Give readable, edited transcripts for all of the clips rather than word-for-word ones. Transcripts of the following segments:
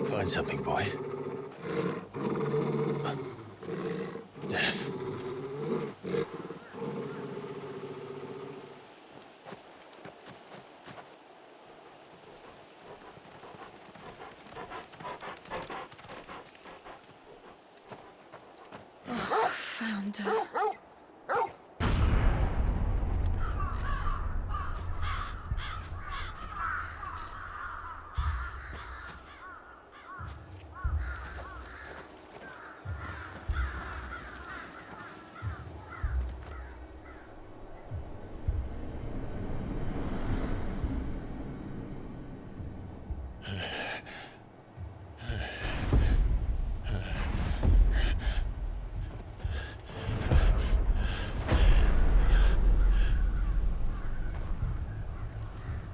Find something, boy. Death. Oh, found her.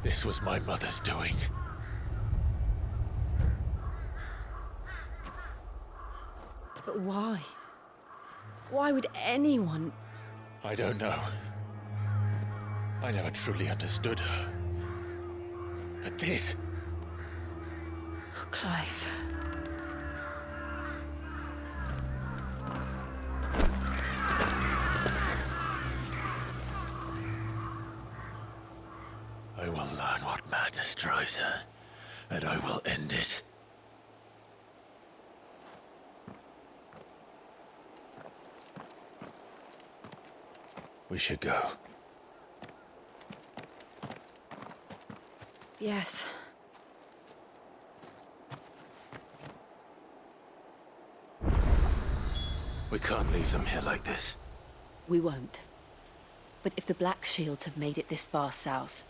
This was my mother's doing. But why? Why would anyone... I don't know. I never truly understood her. But this... Oh, Clive. I will learn what madness drives her, and I will end it. We should go. Yes. We can't leave them here like this. We won't. But if the Black Shields have made it this far south,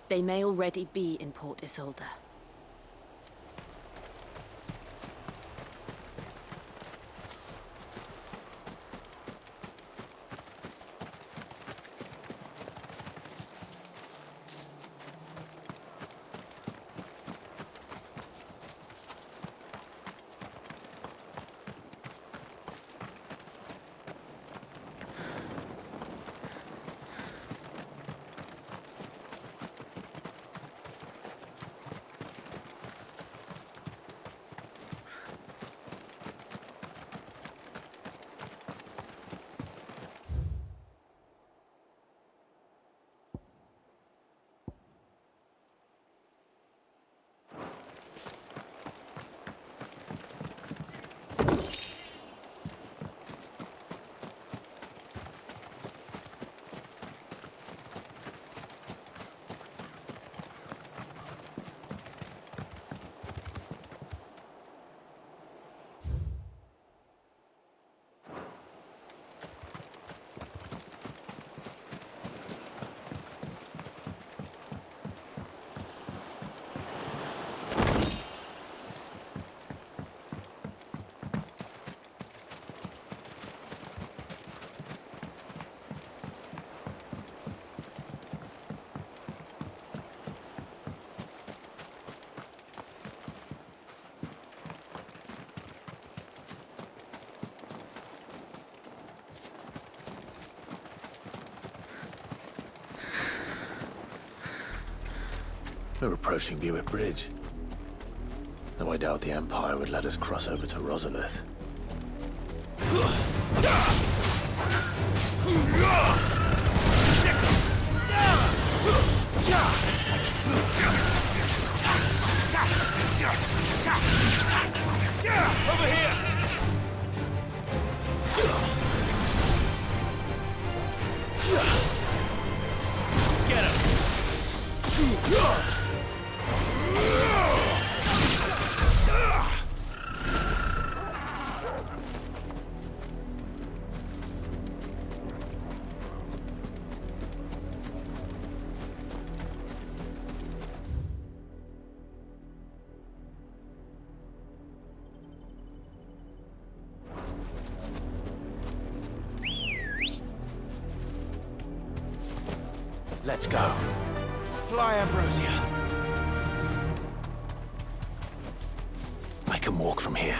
they may already be in Port Isolde. We're approaching Buick Bridge. Though I doubt the Empire would let us cross over to Rosalith. Over here! Get him! Let's go. Fly, Ambrosia. I can walk from here.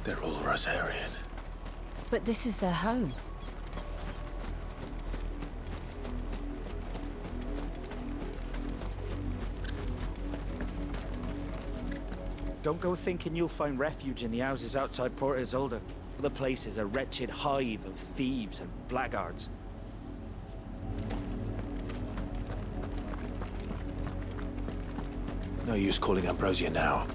They're all Rosarian. But this is their home. Don't go thinking you'll find refuge in the houses outside Port Isolde. The place is a wretched hive of thieves and blackguards. No use calling Ambrosia now.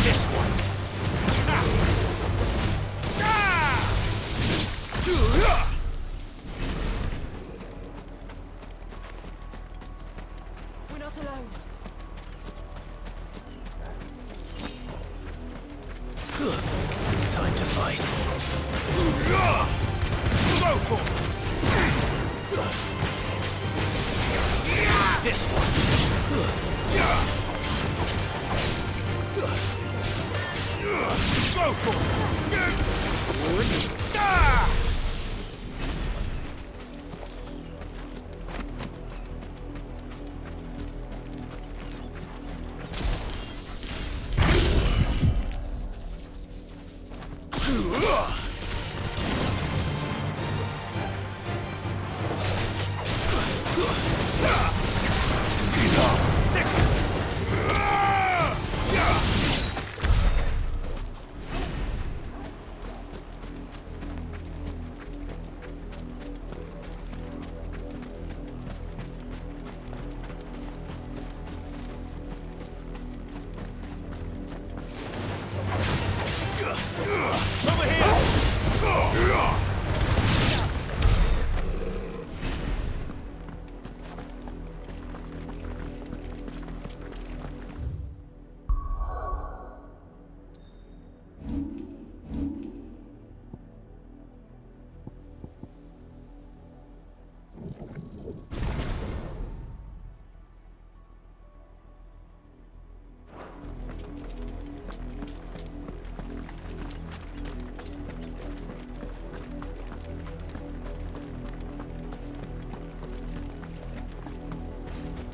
This one. We're not alone. Time to fight. This one. Go for it. Over here!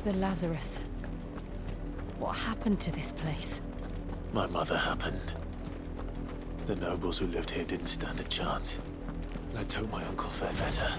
The Lazarus. What happened to this place? My mother happened. The nobles who lived here didn't stand a chance. Let's hope my uncle fared better.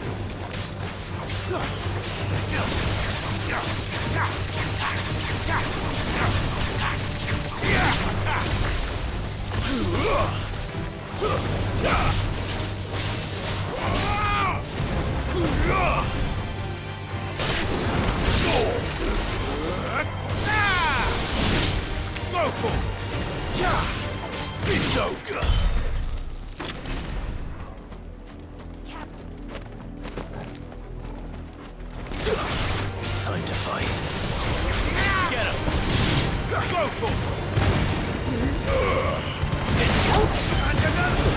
Time to fight. Get him! Go for it! And another!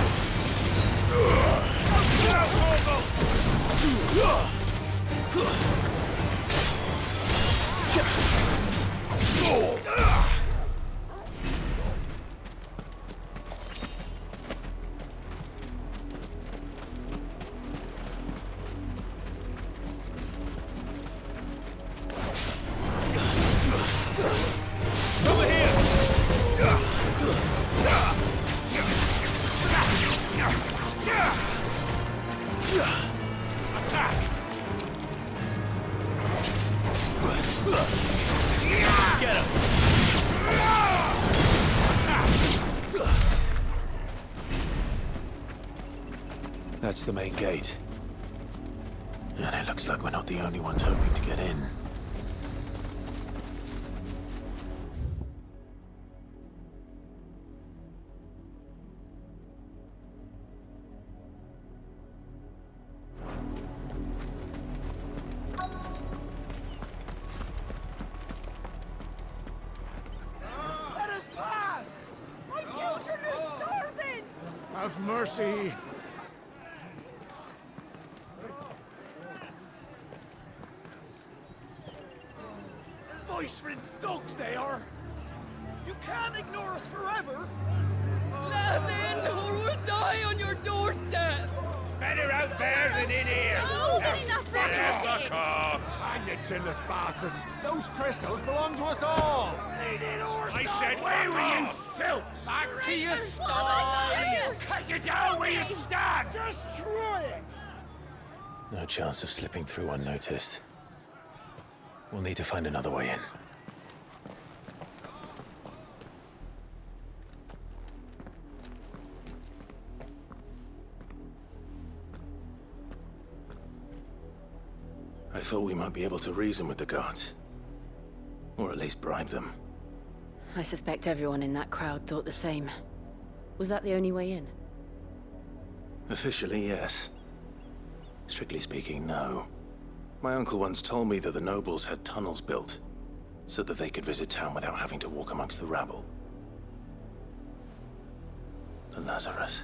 Over here! Attack! Get him! That's the main gate. And it looks like we're not the only ones hoping to get in. Let us pass! My children are starving! Have mercy! Voice-rinsed dogs they are! You can't ignore us forever! Let us in, or we'll die on your doorstep! Better out there than in here! More than enough for Fuck off! Hang you chinless bastards! Those crystals belong to us all! I said, where were you, filth? Back to your stall! Cut you down where you stand! Destroy it! No chance of slipping through unnoticed. We'll need to find another way in. I thought we might be able to reason with the guards. Or at least bribe them. I suspect everyone in that crowd thought the same. Was that the only way in? Officially, yes. Strictly speaking, no. My uncle once told me that the nobles had tunnels built, so that they could visit town without having to walk amongst the rabble. The Lazarus.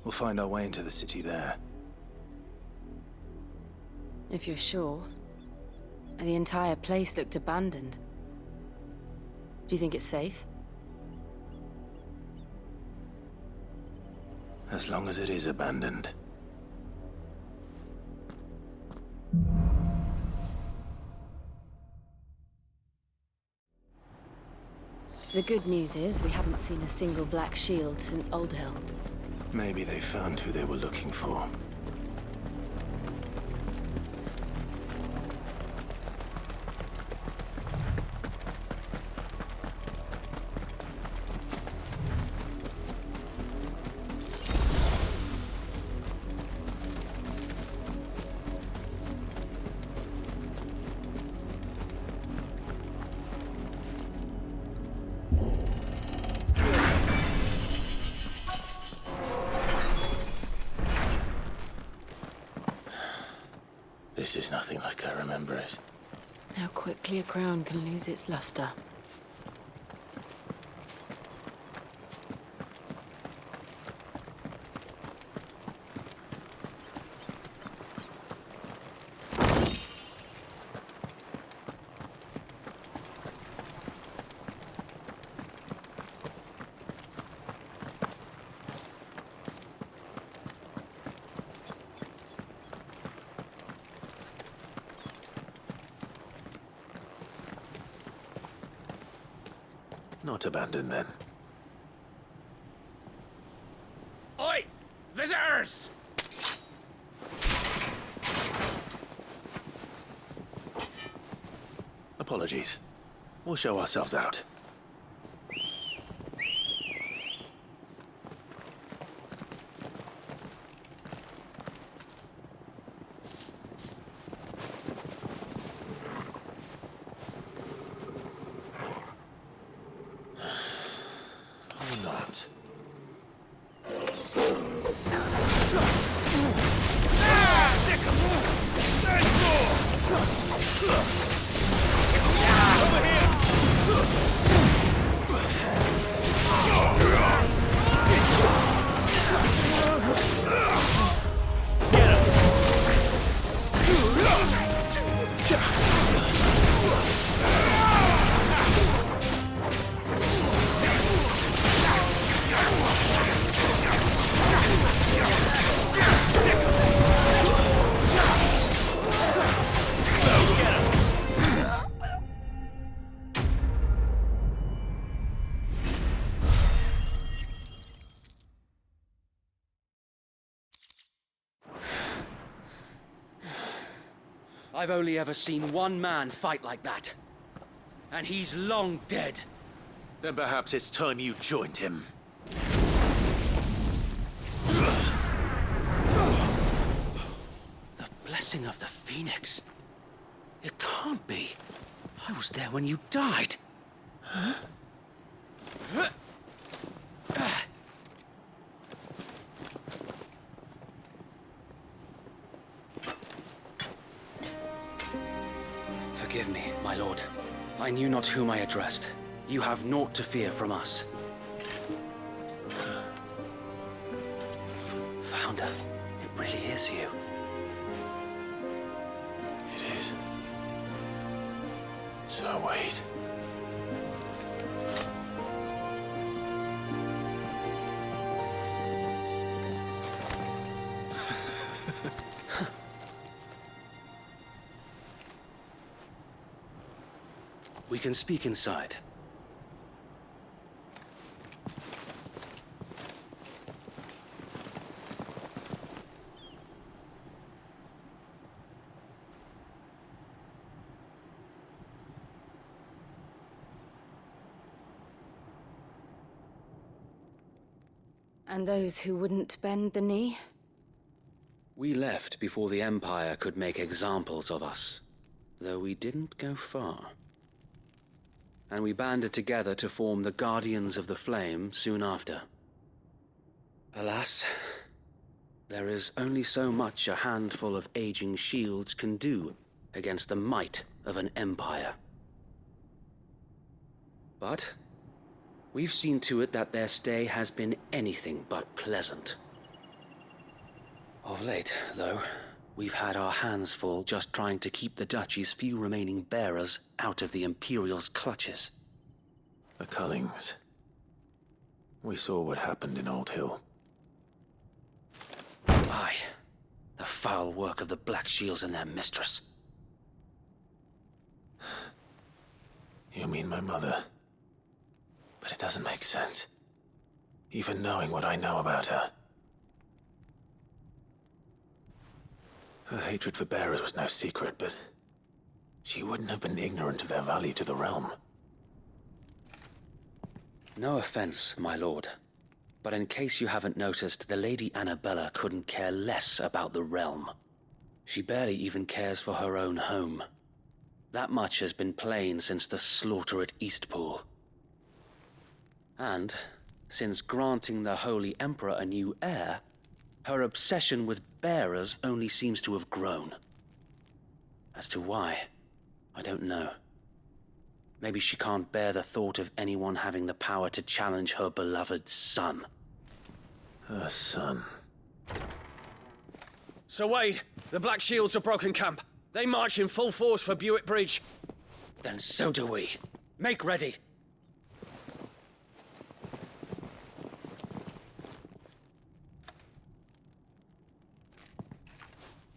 We'll find our way into the city there. If you're sure. The entire place looked abandoned. Do you think it's safe? As long as it is abandoned. The good news is we haven't seen a single black shield since Old Hill. Maybe they found who they were looking for. This is nothing like I remember it. How quickly a crown can lose its luster. Not abandoned, then. Oi! Visitors! Apologies. We'll show ourselves out. Or not. I've only ever seen one man fight like that. And he's long dead. Then perhaps it's time you joined him. The blessing of the Phoenix. It can't be. I was there when you died. Forgive me, my lord. I knew not whom I addressed. You have naught to fear from us. Founder, it really is you. It is. Oh, wait. We can speak inside. And those who wouldn't bend the knee? We left before the Empire could make examples of us, though we didn't go far. And we banded together to form the Guardians of the Flame soon after. Alas, there is only so much a handful of aging shields can do against the might of an empire. But we've seen to it that their stay has been anything but pleasant. Of late, though, we've had our hands full just trying to keep the Duchy's few remaining bearers out of the Imperial's clutches. The Cullings. We saw what happened in Old Hill. Aye, the foul work of the Black Shields and their mistress. You mean my mother? But it doesn't make sense. Even knowing what I know about her. Her hatred for bearers was no secret, but she wouldn't have been ignorant of their value to the realm. No offense, my lord, but in case you haven't noticed, the Lady Annabella couldn't care less about the realm. She barely even cares for her own home. That much has been plain since the slaughter at Eastpool. And, since granting the Holy Emperor a new heir, her obsession with bearers only seems to have grown. As to why, I don't know. Maybe she can't bear the thought of anyone having the power to challenge her beloved son. Her son. Sir Wade, the Black Shields have broken camp. They march in full force for Buick Bridge. Then so do we. Make ready.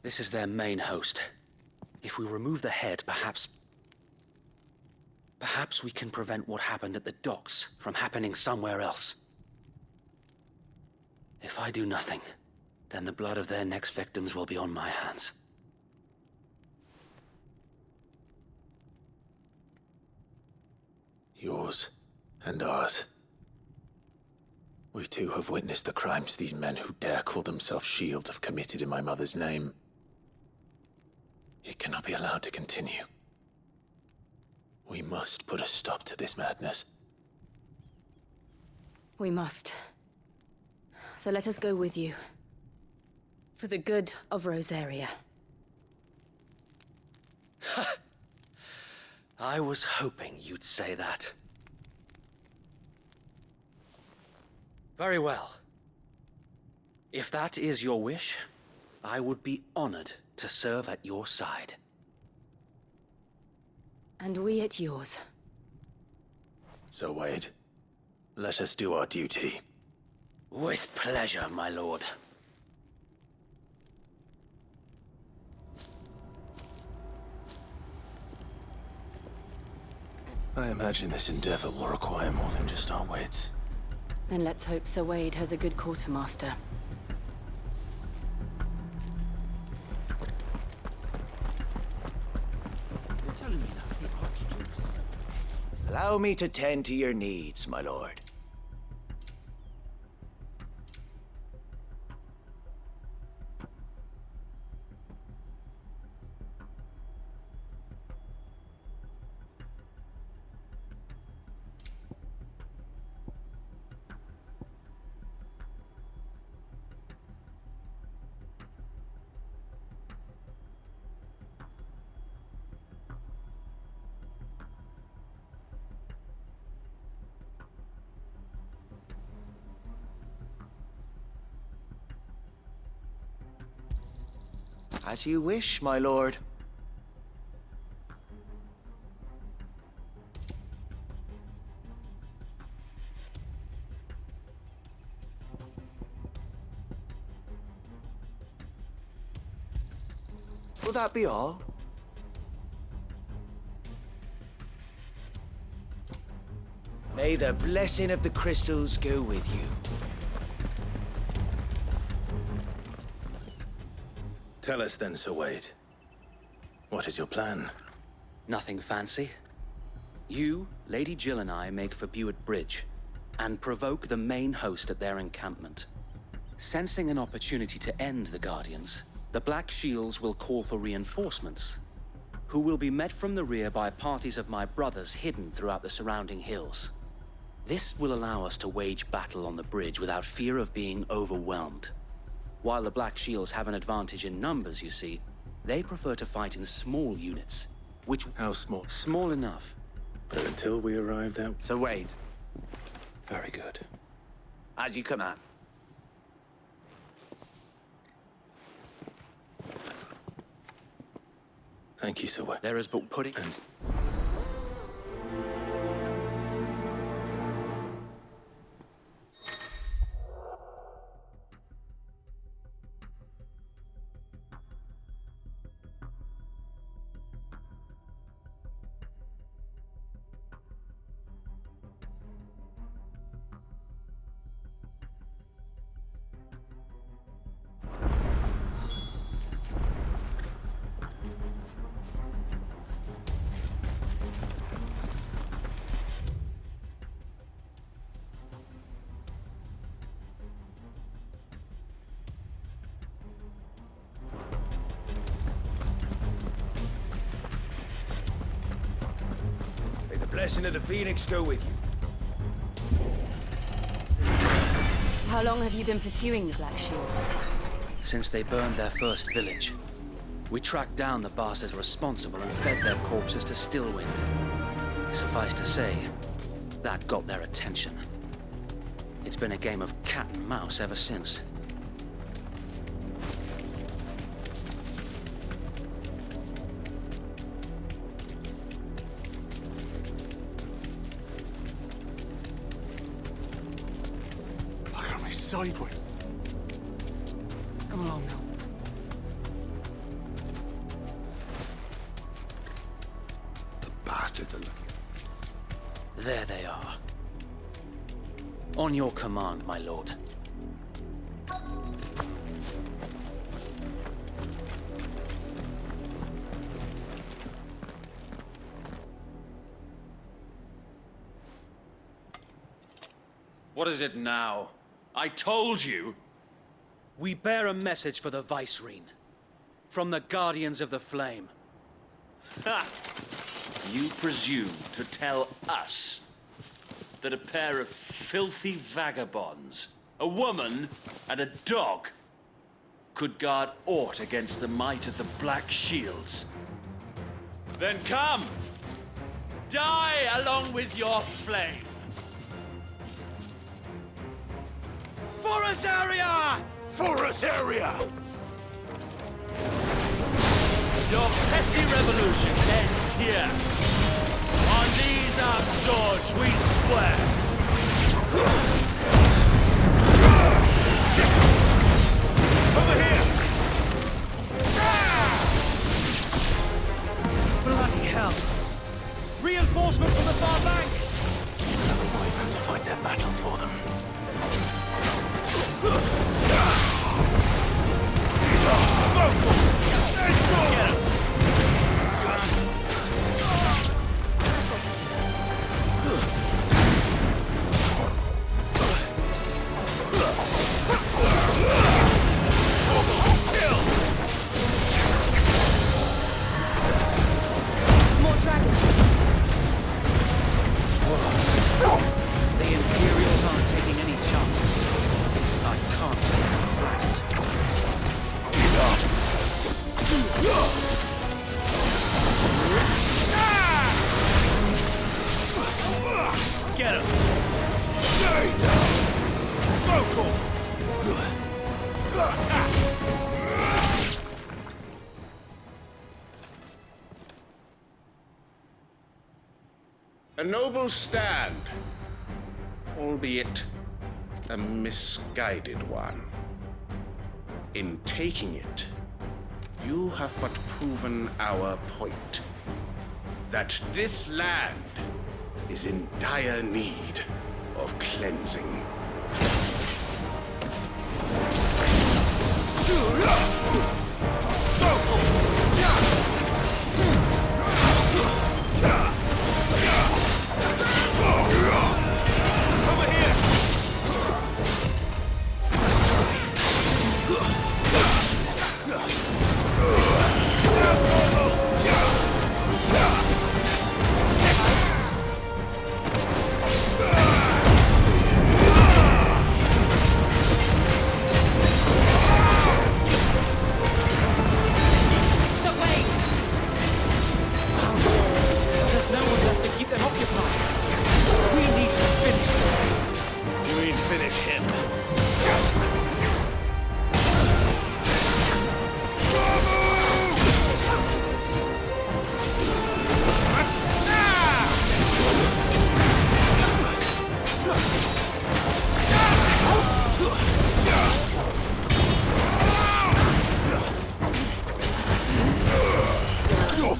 This is their main host. If we remove the head, perhaps we can prevent what happened at the docks from happening somewhere else. If I do nothing, then the blood of their next victims will be on my hands. Yours and ours. We too have witnessed the crimes these men who dare call themselves shields have committed in my mother's name. It cannot be allowed to continue. We must put a stop to this madness. We must. So let us go with you. For the good of Rosaria. I was hoping you'd say that. Very well. If that is your wish, I would be honored to serve at your side. And we at yours. So, Wade, let us do our duty. With pleasure, my lord. I imagine this endeavor will require more than just our wits. Then let's hope Sir Wade has a good quartermaster. You're telling me that's the Archduke's? Allow me to tend to your needs, my lord. As you wish, my lord. Will that be all? May the blessing of the crystals go with you. Tell us then, Sir Wade. What is your plan? Nothing fancy. You, Lady Jill and I make for Buett Bridge and provoke the main host at their encampment. Sensing an opportunity to end the Guardians, the Black Shields will call for reinforcements, who will be met from the rear by parties of my brothers hidden throughout the surrounding hills. This will allow us to wage battle on the bridge without fear of being overwhelmed. While the Black Shields have an advantage in numbers, you see, they prefer to fight in small units, which... How small? Small enough. But until we arrive there... Sir Wade, Very good. as you command. Thank you, Sir Wade. There is but pudding... And... May the blessing of the Phoenix go with you. How long have you been pursuing the Black Shields? Since they burned their first village, we tracked down the bastards responsible and fed their corpses to Stillwind. Suffice to say, that got their attention. It's been a game of cat and mouse ever since. Look at me sideways. Come along now. The bastards are looking. There they are. On your command, my lord. What is it now? I told you! We bear a message for the Vicereine. From the Guardians of the Flame. Ha! You presume to tell us that a pair of filthy vagabonds, a woman and a dog, could guard aught against the might of the Black Shields? Then come! Die along with your flame! For us, area! For us, area! Your petty revolution ends here. On these our swords we swear. Over here! Bloody hell! Reinforcement from the far bank! We've had to fight their battles for them. More dragons! The Imperials aren't taking any chances. I can't say I'm flattered. Get him! Stay down! Vocal! A noble stand, albeit a misguided one. In taking it, You have but proven our point. That this land is in dire need of cleansing.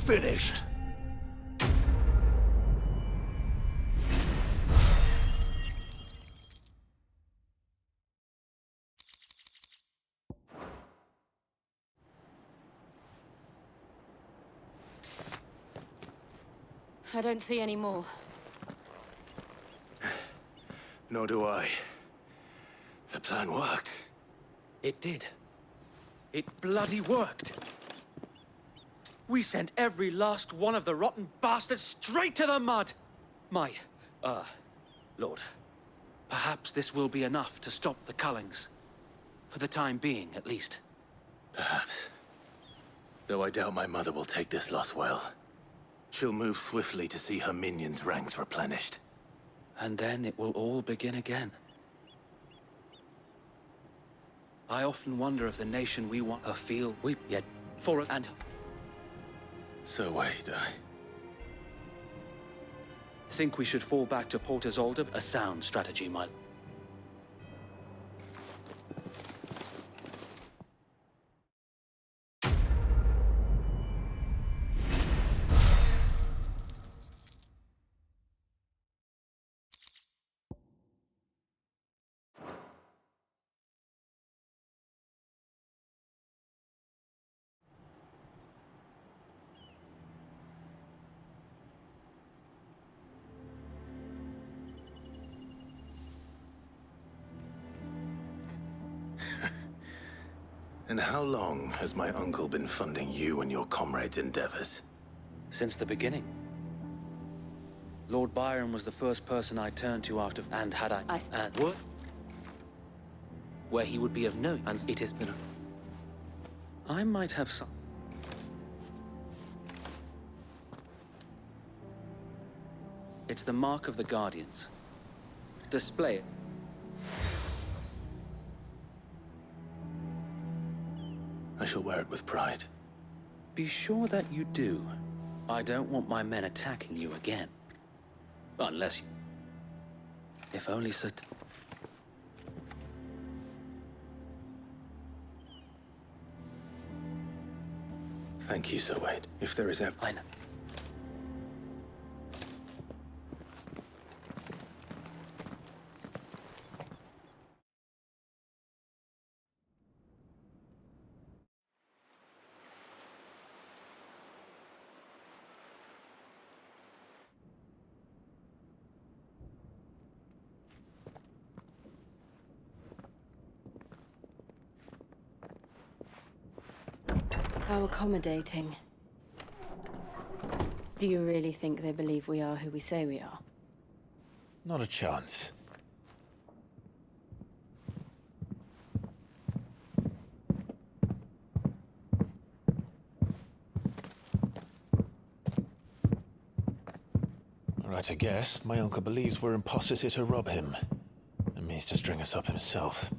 Finished. I don't see any more. Nor do I. The plan worked. It did. It bloody worked. We sent every last one of the rotten bastards straight to the mud! Lord, perhaps this will be enough to stop the Cullings. For the time being, at least. Perhaps. Though I doubt my mother will take this loss well. She'll move swiftly to see her minions' ranks replenished. And then it will all begin again. I often wonder if the nation we want to feel weep yet for us and... So wait, Think we should fall back to Port Isolde? A sound strategy, my... And how long has my uncle been funding you and your comrades' endeavors? Since the beginning. Lord Byron was the first person I turned to after... And had I... And what? Where he would be of no... And it is... I might have some... It's the mark of the Guardians. Display it. I shall wear it with pride. Be sure that you do. I don't want my men attacking you again. Unless you... If only Sir... Thank you, Sir Wade. If there is ever... I know. How accommodating. Do you really think they believe we are who we say we are? Not a chance. Right, I guess. My uncle believes we're imposters here to rob him. And means to string us up himself.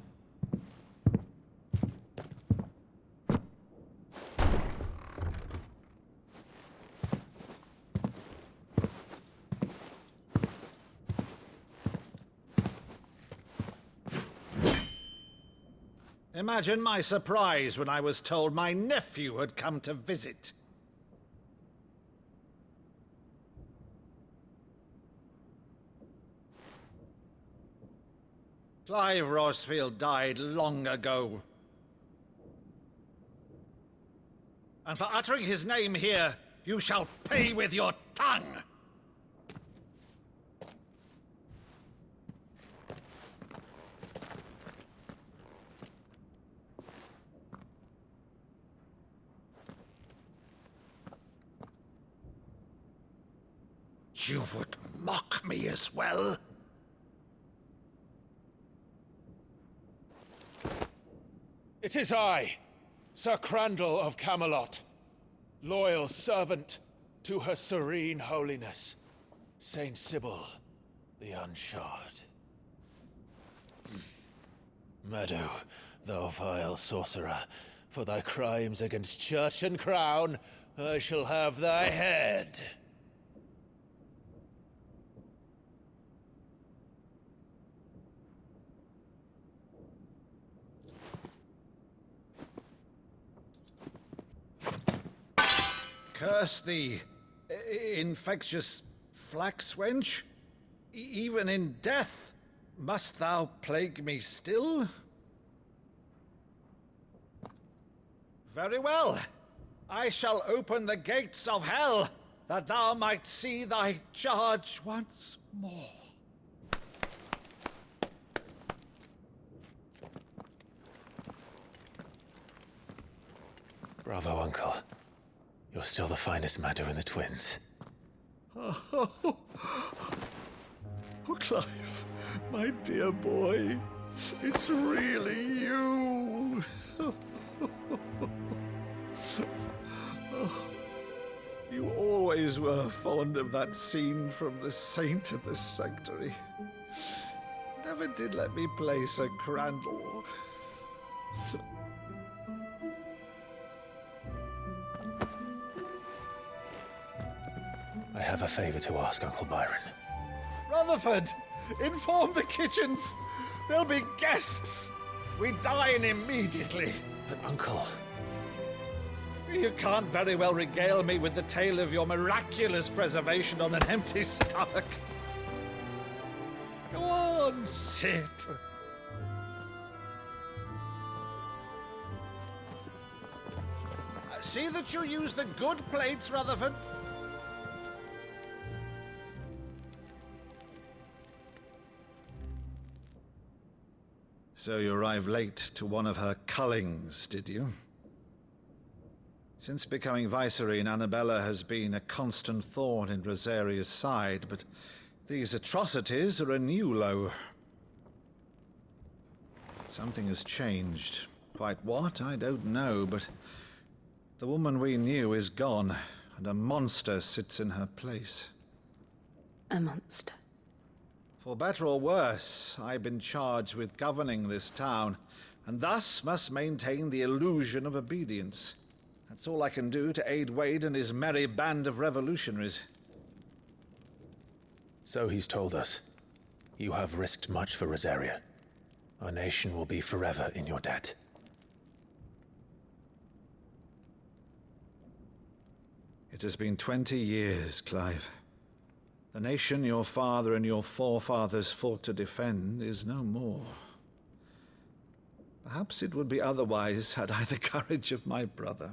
Imagine my surprise when I was told my nephew had come to visit. Clive Rosfield died long ago. And for uttering his name here, you shall pay with your tongue! You would mock me as well? It is I, Sir Crandall of Camelot, loyal servant to Her Serene Holiness, Saint Sybil the Unshod. Meadow, thou vile sorcerer, for thy crimes against church and crown, I shall have thy head. Curse thee, infectious flax wench. Even in death, must thou plague me still? Very well. I shall open the gates of hell, that thou might see thy charge once more. Bravo, Uncle. You're still the finest Meadow in the twins. Oh, Clive, my dear boy, it's really you. You always were fond of that scene from The Saint and the Sanctuary. Never did let me play Sir Crandall. I have a favor to ask, Uncle Byron. Rutherford, inform the kitchens. There'll be guests. We dine immediately. But, Uncle... You can't very well regale me with the tale of your miraculous preservation on an empty stomach. Go on, sit. See that you use the good plates, Rutherford. So you arrived late to one of her cullings, did you? Since becoming Vicereine, Annabella has been a constant thorn in Rosaria's side, but these atrocities are a new low. Something has changed. Quite what, I don't know, but the woman we knew is gone, and a monster sits in her place. A monster? For better or worse, I've been charged with governing this town, and thus must maintain the illusion of obedience. That's all I can do to aid Wade and his merry band of revolutionaries. So he's told us. You have risked much for Rosaria. Our nation will be forever in your debt. It has been 20 years, Clive. The nation your father and your forefathers fought to defend is no more. Perhaps it would be otherwise had I the courage of my brother.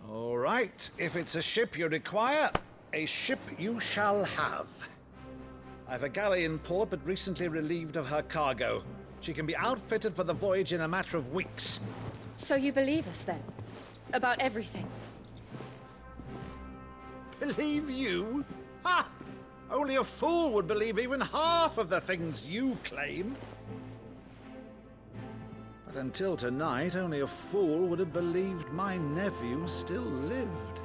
All right, if it's a ship you require, a ship you shall have. I've a galley in port, but recently relieved of her cargo. She can be outfitted for the voyage in a matter of weeks. So you believe us, then? About everything? Believe you? Ha! Only a fool would believe even half of the things you claim. But until tonight, only a fool would have believed my nephew still lived.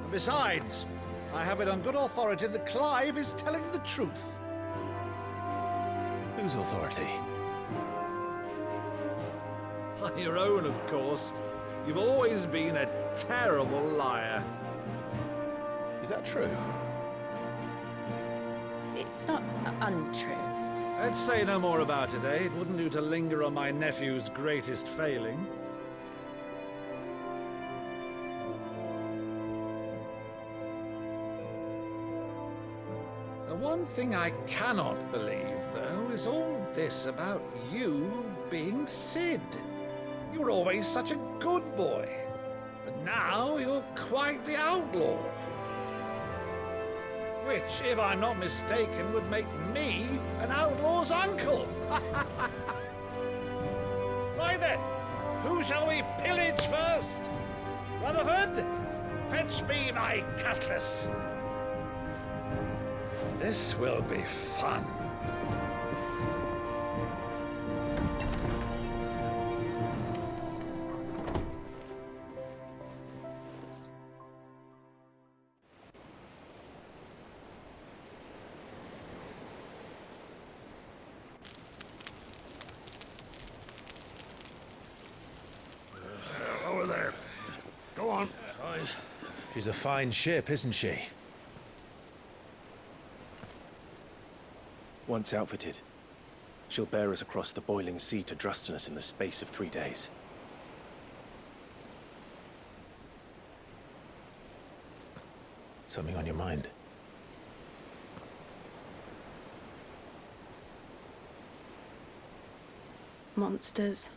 And besides, I have it on good authority that Clive is telling the truth. Whose authority? Your own, of course. You've always been a terrible liar. Is that true? It's not untrue. Let's say no more about it, eh? It wouldn't do to linger on my nephew's greatest failing. The one thing I cannot believe, though, is all this about you being Sid. You were always such a good boy, but now you're quite the outlaw. Which, if I'm not mistaken, would make me an outlaw's uncle. Right then, who shall we pillage first? Rutherford, fetch me my cutlass. This will be fun. Over there. Go on. She's a fine ship, isn't she? Once outfitted, she'll bear us across the boiling sea to Drustinus in the space of 3 days. Something on your mind? Monsters.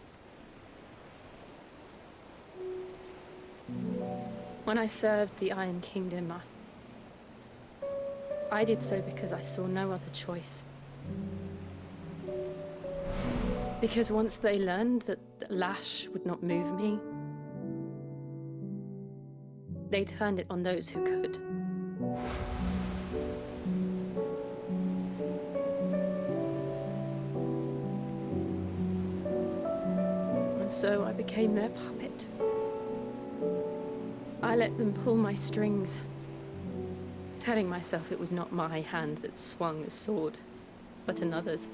When I served the Iron Kingdom, I did so because I saw no other choice. Because once they learned that Lash would not move me, they turned it on those who could. And so I became their puppet. I let them pull my strings, telling myself it was not my hand that swung the sword, but another's.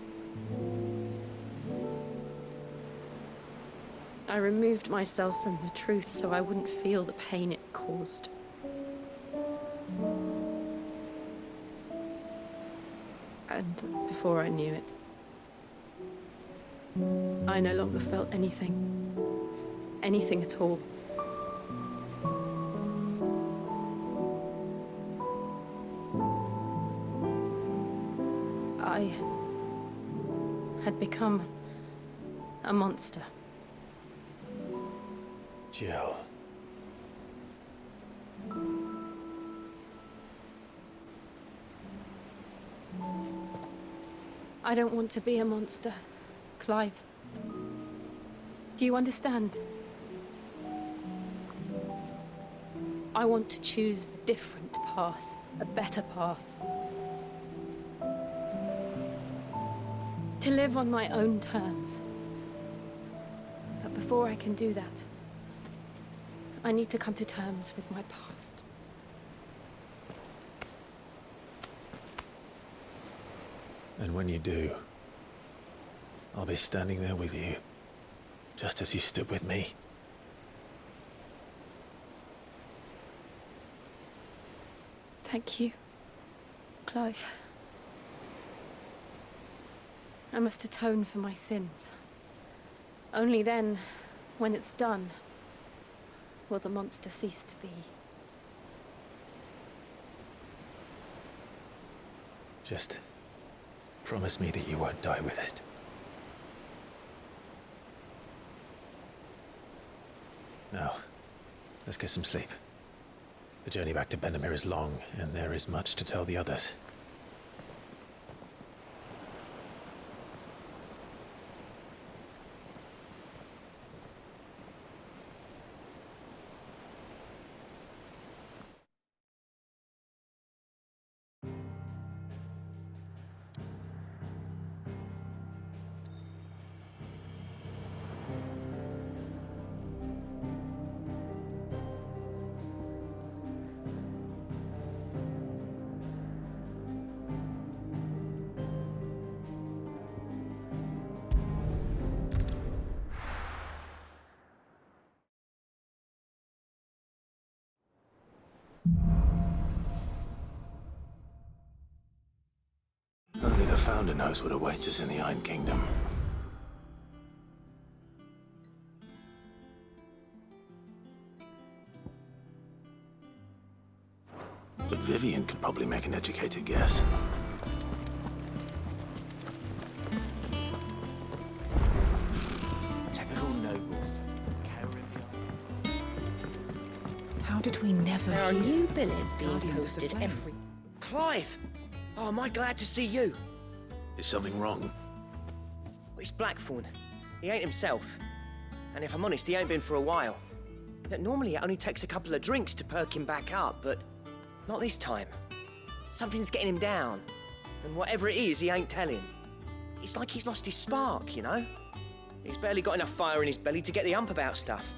I removed myself from the truth so I wouldn't feel the pain it caused. And before I knew it, I no longer felt anything. Anything at all. I had become a monster. Jill. I don't want to be a monster, Clive. Do you understand? I want to choose a different path, a better path. To live on my own terms. But before I can do that, I need to come to terms with my past. And when you do, I'll be standing there with you, just as you stood with me. Thank you, Clive. I must atone for my sins. Only then, when it's done, will the monster cease to be. Just promise me that you won't die with it. Now, let's get some sleep. The journey back to Benamir is long, and there is much to tell the others. Founder knows what awaits us in the Iron Kingdom. But Vivian could probably make an educated guess. Typical nobles. How did we never There are hear new of billets being Guardians of the posted Flame? every... Clive! Oh, am I glad to see you? Is something wrong? Well, it's Blackthorn. He ain't himself. And if I'm honest, he ain't been for a while. That normally it only takes a couple of drinks to perk him back up, but not this time. Something's getting him down. And whatever it is, he ain't telling. It's like he's lost his spark, you know? He's barely got enough fire in his belly to get the ump about stuff.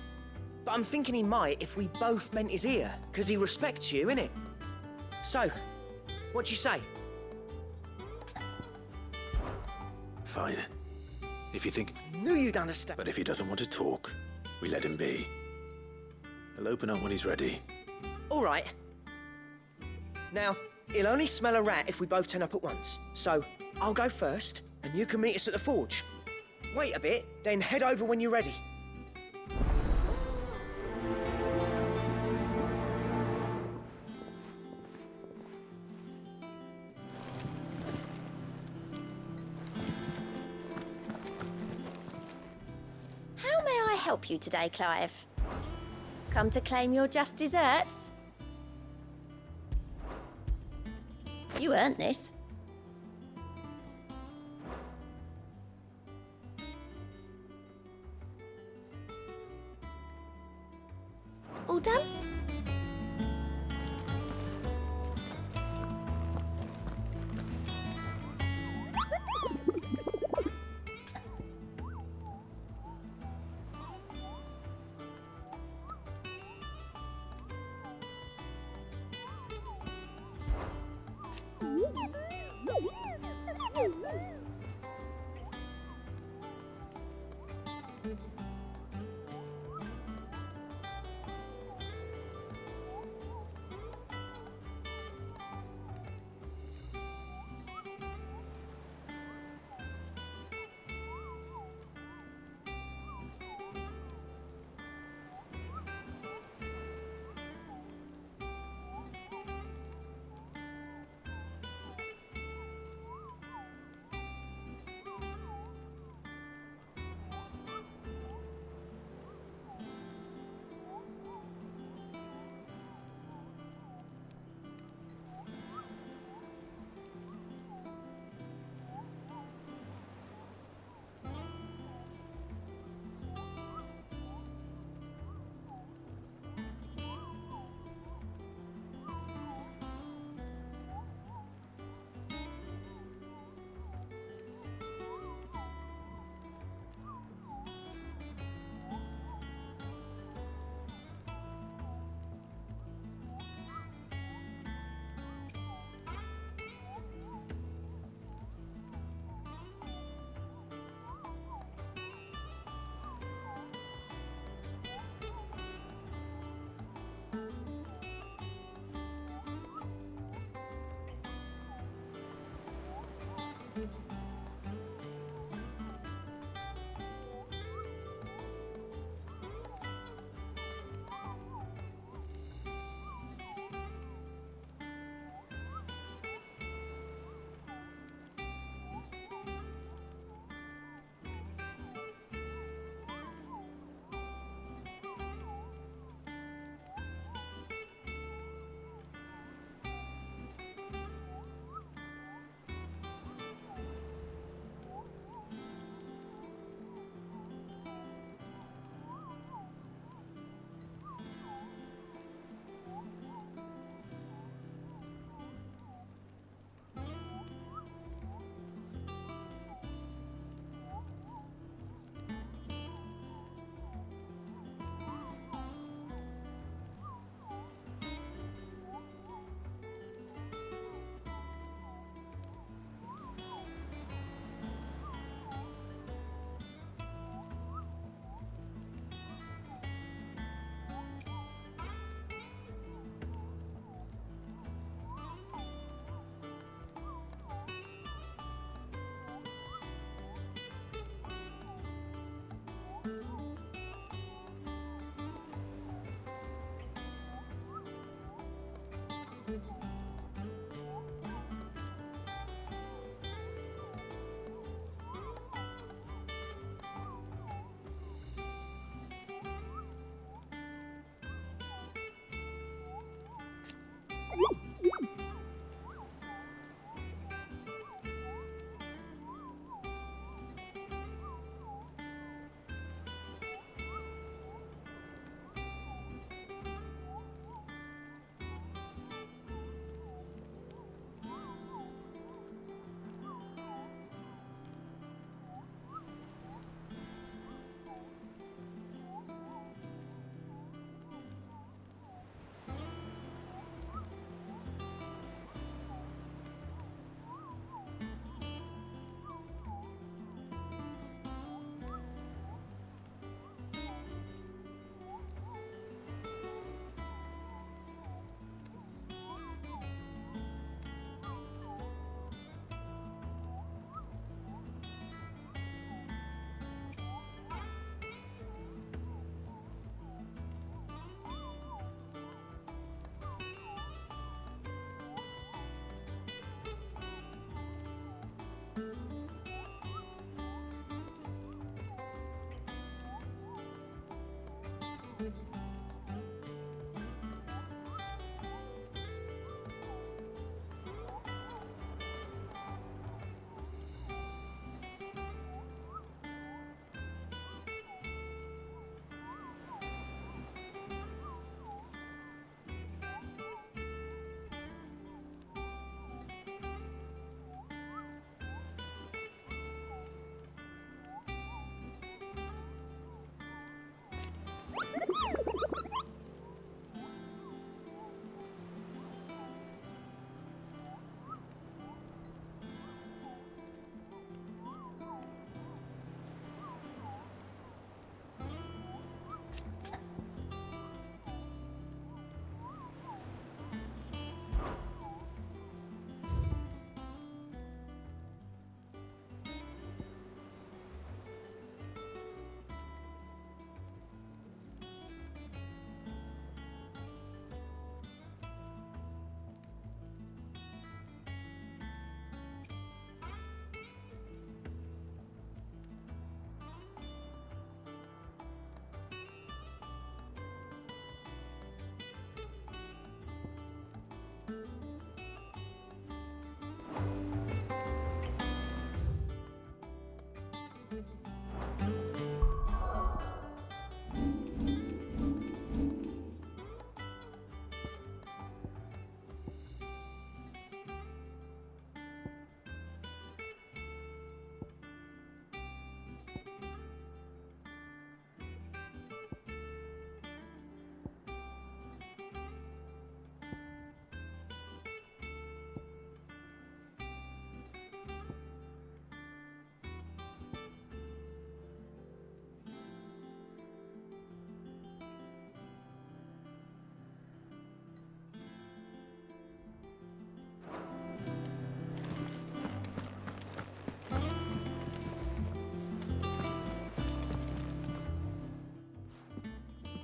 But I'm thinking he might if we both lent his ear, because he respects you, innit? So, what do you say? Fine. If you think... Knew you'd understand. But if he doesn't want to talk, we let him be. He'll open up when he's ready. All right. Now, he'll only smell a rat if we both turn up at once. So, I'll go first, and you can meet us at the forge. Wait a bit, then head over when you're ready. How may I help you today, Clive? Come to claim your just desserts? You earned this. All done?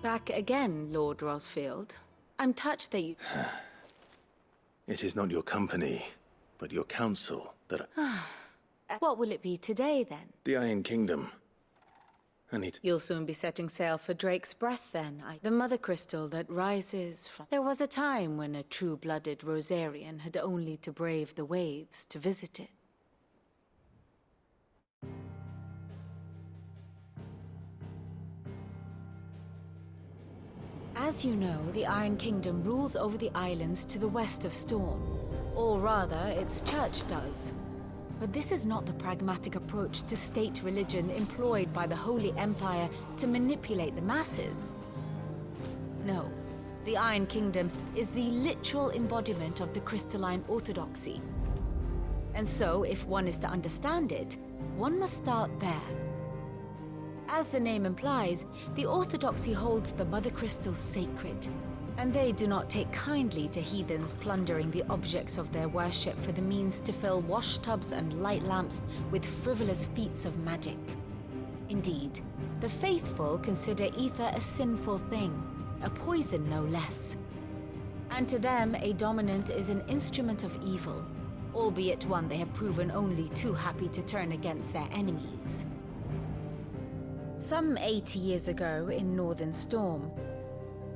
Back again, Lord Rosfield. I'm touched that you... It is not your company, but your counsel that What will it be today, then? The Iron Kingdom. I need... You'll soon be setting sail for Drake's Breath, then. The mother crystal that rises from... There was a time when a true-blooded Rosarian had only to brave the waves to visit it. As you know, the Iron Kingdom rules over the islands to the west of Storm. Or rather, its church does. But this is not the pragmatic approach to state religion employed by the Holy Empire to manipulate the masses. No, the Iron Kingdom is the literal embodiment of the crystalline orthodoxy. And so, if one is to understand it, one must start there. As the name implies, the orthodoxy holds the mother crystals sacred, and they do not take kindly to heathens plundering the objects of their worship for the means to fill washtubs and light lamps with frivolous feats of magic. Indeed, the faithful consider ether a sinful thing, a poison no less. And to them, a dominant is an instrument of evil, albeit one they have proven only too happy to turn against their enemies. Some 80 years ago, in Northern Storm,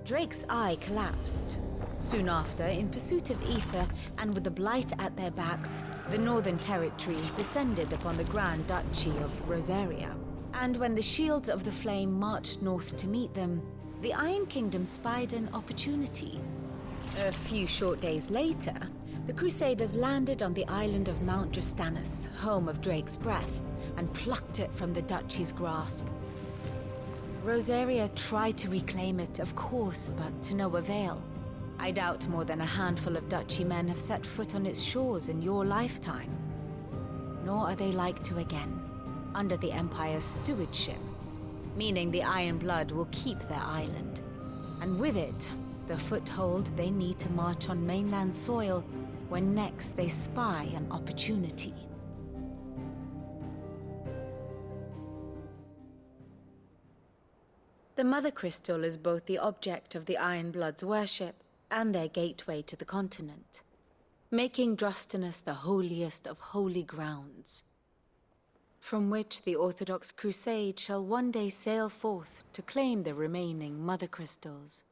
Drake's eye collapsed. Soon after, in pursuit of ether and with the blight at their backs, the Northern Territories descended upon the Grand Duchy of Rosaria. And when the Shields of the Flame marched north to meet them, the Iron Kingdom spied an opportunity. A few short days later, the Crusaders landed on the island of Mount Drastanus, home of Drake's Breath, and plucked it from the Duchy's grasp. Rosaria tried to reclaim it, of course, but to no avail. I doubt more than a handful of Duchy men have set foot on its shores in your lifetime. Nor are they like to again, under the Empire's stewardship, meaning the Iron Blood will keep their island, and with it, the foothold they need to march on mainland soil when next they spy an opportunity. The Mother Crystal is both the object of the Iron Blood's worship and their gateway to the continent, making Drastanus the holiest of holy grounds, from which the Orthodox Crusade shall one day sail forth to claim the remaining Mother Crystals,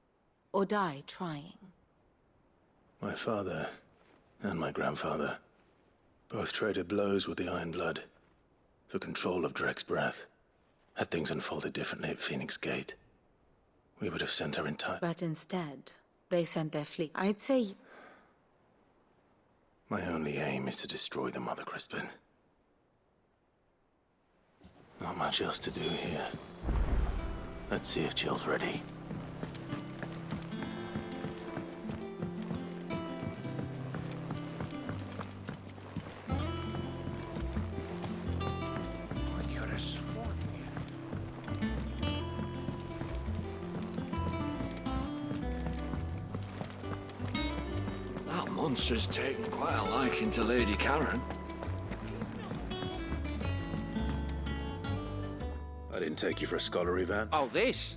or die trying. My father and my grandfather both traded blows with the Iron Blood for control of Drake's Breath. Had things unfolded differently at Phoenix Gate, we would have sent her entire... But instead, they sent their fleet. I'd say... My only aim is to destroy the Mother Crystal. Not much else to do here. Let's see if Jill's ready. Monster's taken quite a liking to Lady Karen. I didn't take you for a scholar, Ivan. Oh, this?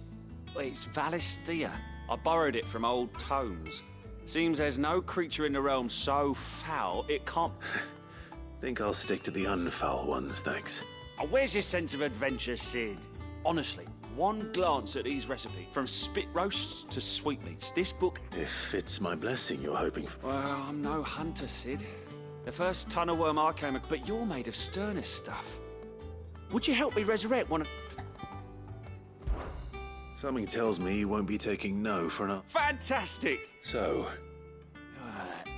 Well, it's Valisthea. I borrowed it from old tomes. Seems there's no creature in the realm so foul it can't... Think I'll stick to the unfoul ones, thanks. Oh, where's your sense of adventure, Sid? Honestly, one glance at these recipes, from spit roasts to sweetmeats, this book... If it's my blessing you're hoping for... Well, I'm no hunter, Sid. The first tunnel worm I came across... But you're made of sterner stuff. Would you help me resurrect one of... Something tells me you won't be taking no for an... Fantastic! So...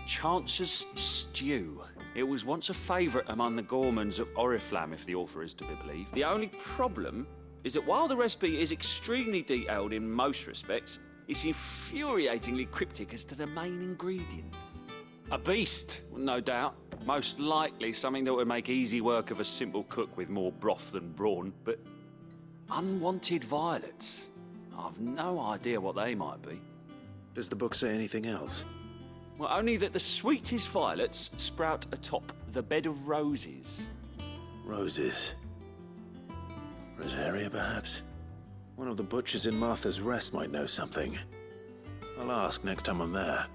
Chance's Stew. It was once a favourite among the gourmands of Oriflamme, if the author is to be believed. The only problem is that while the recipe is extremely detailed in most respects, it's infuriatingly cryptic as to the main ingredient. A beast, no doubt. Most likely something that would make easy work of a simple cook with more broth than brawn, but unwanted violets. I've no idea what they might be. Does the book say anything else? Well, only that the sweetest violets sprout atop the bed of roses. Roses? Rosaria, perhaps? One of the butchers in Martha's Rest might know something. I'll ask next time I'm there.